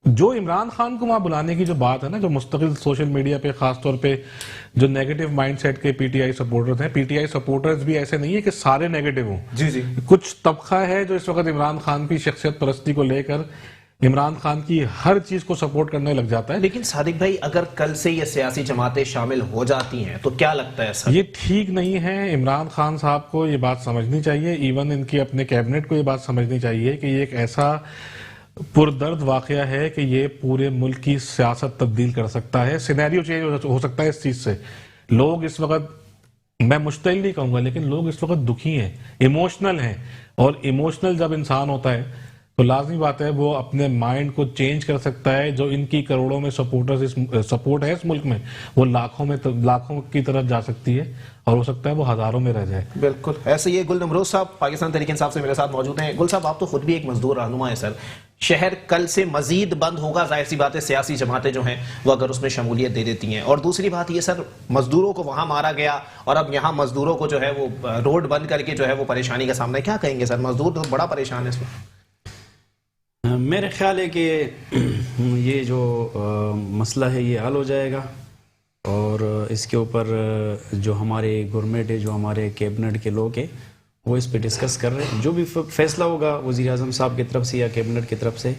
Speaker 3: جو عمران خان کو وہاں بلانے کی جو بات ہے نا, جو مستقل سوشل میڈیا پہ خاص طور پہ جو نیگیٹو مائنڈ سیٹ کے پی ٹی آئی سپورٹرز ہیں, پی ٹی آئی سپورٹرز بھی ایسے نہیں ہے کہ سارے نیگیٹو ہوں.
Speaker 1: جی,
Speaker 3: کچھ طبقہ ہے جو اس وقت عمران خان کی شخصیت پرستی کو لے کر عمران خان کی ہر چیز کو سپورٹ کرنے لگ جاتا ہے.
Speaker 1: لیکن صادق بھائی, اگر کل سے یہ سیاسی جماعتیں شامل ہو جاتی ہیں تو کیا لگتا ہے سر؟
Speaker 3: یہ ٹھیک نہیں ہے. عمران خان صاحب کو یہ بات سمجھنی چاہیے, ایون ان کی اپنے کیبنٹ کو یہ بات سمجھنی چاہیے کہ یہ ایک ایسا پردرد واقعہ ہے کہ یہ پورے ملک کی سیاست تبدیل کر سکتا ہے. سینیریو چینج ہو سکتا ہے اس چیز سے. لوگ اس وقت, میں مشتعل نہیں کہوں گا, لیکن لوگ اس وقت دکھی ہیں, ایموشنل ہیں, اور ایموشنل جب انسان ہوتا ہے تو لازمی بات ہے وہ اپنے مائنڈ کو چینج کر سکتا ہے. جو ان کی کروڑوں میں سپورٹ ہے اس ملک میں, وہ لاکھوں کی طرف جا سکتی ہے, اور ہو سکتا ہے وہ ہزاروں میں رہ جائے.
Speaker 1: بالکل ایسے ہی گل نمروز صاحب پاکستان تحریک انصاف سے میرے ساتھ موجود ہیں. گل صاحب, آپ تو خود بھی ایک مزدور رہنما ہیں سر. شہر کل سے مزید بند ہوگا, ظاہر سی بات ہے سیاسی جماعتیں جو ہیں وہ اگر اس میں شمولیت دے دیتی ہیں. اور دوسری بات یہ سر, مزدوروں کو وہاں مارا گیا اور اب یہاں مزدوروں کو جو ہے وہ روڈ بند کر کے جو ہے وہ پریشانی کا سامنا ہے. کیا کہیں گے سر, مزدور تو بڑا پریشان ہے اس میں.
Speaker 2: میرے خیال ہے کہ یہ جو مسئلہ ہے یہ حل ہو جائے گا, اور اس کے اوپر جو ہمارے گورنمنٹ ہے, جو ہمارے کیبنٹ کے لوگ ہیں, وہ اس پہ ڈسکس کر رہے ہیں. جو بھی فیصلہ ہوگا وزیر اعظم صاحب کی طرف سے یا کیبنٹ کی طرف سے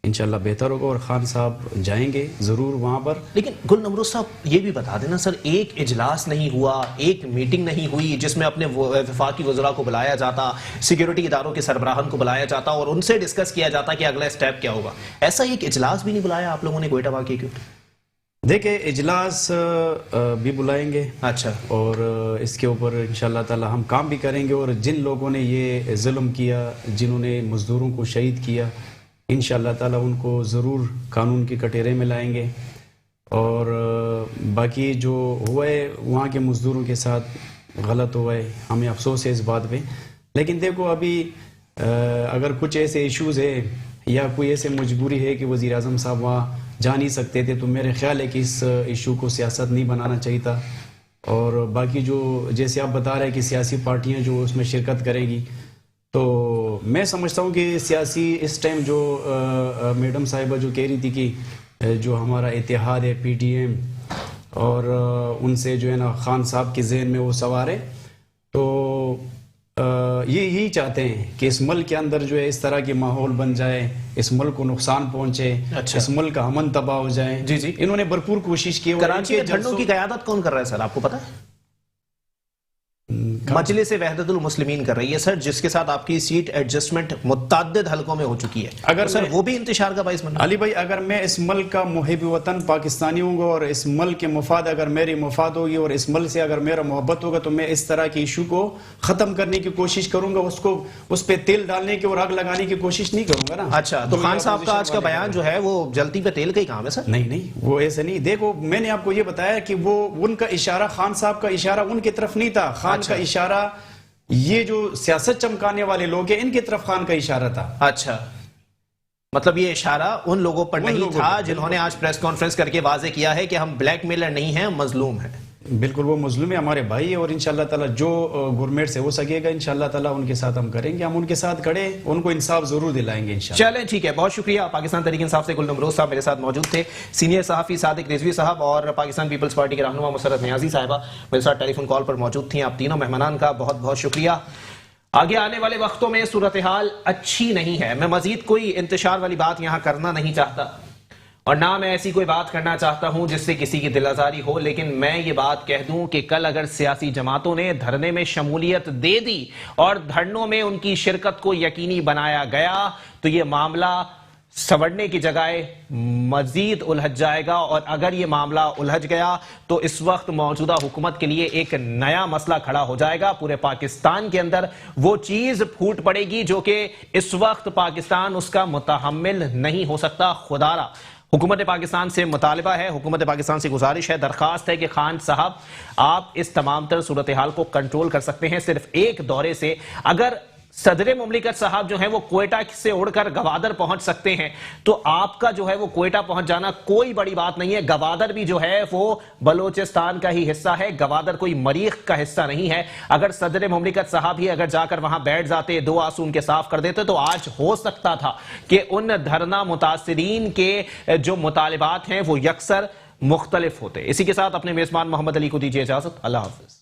Speaker 2: انشاءاللہ بہتر ہوگا, اور خان صاحب جائیں گے ضرور وہاں پر.
Speaker 1: لیکن گل نمروز صاحب یہ بھی بتا دینا سر, ایک اجلاس نہیں ہوا, ایک میٹنگ نہیں ہوئی جس میں اپنے وفاقی وزراء کو بلایا جاتا, سیکیورٹی اداروں کے سربراہان کو بلایا جاتا اور ان سے ڈسکس کیا جاتا کہ اگلا سٹیپ کیا ہوگا. ایسا ایک اجلاس بھی نہیں بلایا آپ لوگوں نے کوئٹہ واقعے کیوں؟
Speaker 2: دیکھیں اجلاس بھی بلائیں گے,
Speaker 1: اچھا,
Speaker 2: اور اس کے اوپر انشاءاللہ تعالی ہم کام بھی کریں گے. اور جن لوگوں نے یہ ظلم کیا, جنہوں نے مزدوروں کو شہید کیا, انشاءاللہ تعالی ان کو ضرور قانون کی کٹہرے میں لائیں گے. اور باقی جو ہوا ہے وہاں کے مزدوروں کے ساتھ غلط ہوا ہے, ہمیں افسوس ہے اس بات پہ. لیکن دیکھو ابھی اگر کچھ ایسے ایشوز ہے یا کوئی ایسے مجبوری ہے کہ وزیر اعظم صاحب وہاں جا نہیں سکتے تھے, تو میرے خیال ہے کہ اس ایشو کو سیاست نہیں بنانا چاہیے تھا. اور باقی جو جیسے آپ بتا رہے ہیں کہ سیاسی پارٹیاں جو اس میں شرکت کرے گی, تو میں سمجھتا ہوں کہ سیاسی اس ٹائم جو میڈم صاحبہ جو کہہ رہی تھی کہ جو ہمارا اتحاد ہے پی ٹی ایم, اور ان سے جو ہے نا خان صاحب کے ذہن میں وہ سوار ہے, تو یہی چاہتے ہیں کہ اس ملک کے اندر جو ہے اس طرح کے ماحول بن جائے, اس ملک کو نقصان پہنچے, اس ملک کا امن تباہ ہو جائے.
Speaker 1: جی,
Speaker 2: انہوں نے بھرپور کوشش کی.
Speaker 1: کراچی میں دھرنوں کی قیادت کون کر رہا ہے سر, آپ کو پتا ہے؟ مجلس وحدت المسلمین کر رہی ہے سر، جس کے ساتھ آپ کی سیٹ ایڈجسٹمنٹ متعدد حلقوں میں ہو چکی ہے،
Speaker 2: اگر
Speaker 1: سر وہ بھی انتشار کا باعث بن رہا ہے؟
Speaker 2: علی بھائی اگر میں اس ملک کا محب وطن پاکستانی ہوں گا اور اس ملک کے مفاد اگر میری مفاد ہوگی اور اس ملک سے اگر میرا محبت ہوگا تو میں اس طرح کے ایشو کو ختم کرنے کی کوشش کروں گا، اس پہ تیل ڈالنے کی اور آگ لگانے کی کوشش نہیں کروں گا نا۔
Speaker 1: اچھا تو خان صاحب کا آج کا بیان جو ہے وہ جلتی پہ تیل کا ہی کام ہے سر؟
Speaker 2: نہیں وہ ایسے نہیں، دیکھو میں نے آپ کو یہ بتایا کہ وہ ان کا اشارہ، خان صاحب کا اشارہ ان کی طرف نہیں تھا، خان کا اشارہ یہ جو سیاست چمکانے والے لوگ ہیں ان کی طرف خان کا اشارہ تھا۔
Speaker 1: اچھا مطلب یہ اشارہ ان لوگوں پر نہیں تھا جنہوں نے آج پریس کانفرنس کر کے واضح کیا ہے کہ ہم بلیک میلر نہیں ہیں، ہم مظلوم ہیں۔
Speaker 2: بالکل وہ مظلوم ہے، ہمارے بھائی ہے، اور انشاءاللہ تعالی جو گورنمنٹ سے ہو سکے گا انشاءاللہ تعالی ان کے ساتھ ہم کریں گے، ہم ان کے ساتھ کھڑے، ان کو انصاف ضرور دلائیں گے انشاءاللہ۔
Speaker 1: چلیں ٹھیک ہے، بہت شکریہ۔ پاکستان تحریک انصاف سے گل نمروز صاحب میرے ساتھ موجود تھے، سینئر صحافی صادق رضوی صاحب اور پاکستان پیپلز پارٹی کے رہنما مسرت نیازی صاحبہ میرے ساتھ ٹیلی فون کال پر موجود تھیں۔ آپ تینوں مہمانان کا بہت بہت شکریہ۔ آگے آنے والے وقتوں میں صورتحال اچھی نہیں ہے، میں مزید کوئی انتشار والی بات یہاں کرنا نہیں چاہتا اور نہ میں ایسی کوئی بات کرنا چاہتا ہوں جس سے کسی کی دل آزاری ہو، لیکن میں یہ بات کہہ دوں کہ کل اگر سیاسی جماعتوں نے دھرنے میں شمولیت دے دی اور دھرنوں میں ان کی شرکت کو یقینی بنایا گیا تو یہ معاملہ سنورنے کی جگہ مزید الجھ جائے گا، اور اگر یہ معاملہ الجھ گیا تو اس وقت موجودہ حکومت کے لیے ایک نیا مسئلہ کھڑا ہو جائے گا۔ پورے پاکستان کے اندر وہ چیز پھوٹ پڑے گی جو کہ اس وقت پاکستان اس کا متحمل نہیں ہو سکتا۔ خدارا حکومت پاکستان سے مطالبہ ہے، حکومت پاکستان سے گزارش ہے، درخواست ہے کہ خان صاحب آپ اس تمام تر صورتحال کو کنٹرول کر سکتے ہیں صرف ایک دورے سے۔ اگر صدر مملکت صاحب جو ہیں وہ کوئٹہ سے اڑ کر گوادر پہنچ سکتے ہیں تو آپ کا جو ہے وہ کوئٹہ پہنچ جانا کوئی بڑی بات نہیں ہے۔ گوادر بھی جو ہے وہ بلوچستان کا ہی حصہ ہے، گوادر کوئی مریخ کا حصہ نہیں ہے۔ اگر صدر مملکت صاحب ہی اگر جا کر وہاں بیٹھ جاتے، دو آنسو ان کے صاف کر دیتے تو آج ہو سکتا تھا کہ ان دھرنا متاثرین کے جو مطالبات ہیں وہ یکسر مختلف ہوتے۔ اسی کے ساتھ اپنے میزبان محمد علی کو دیجیے اجازت، اللہ حافظ۔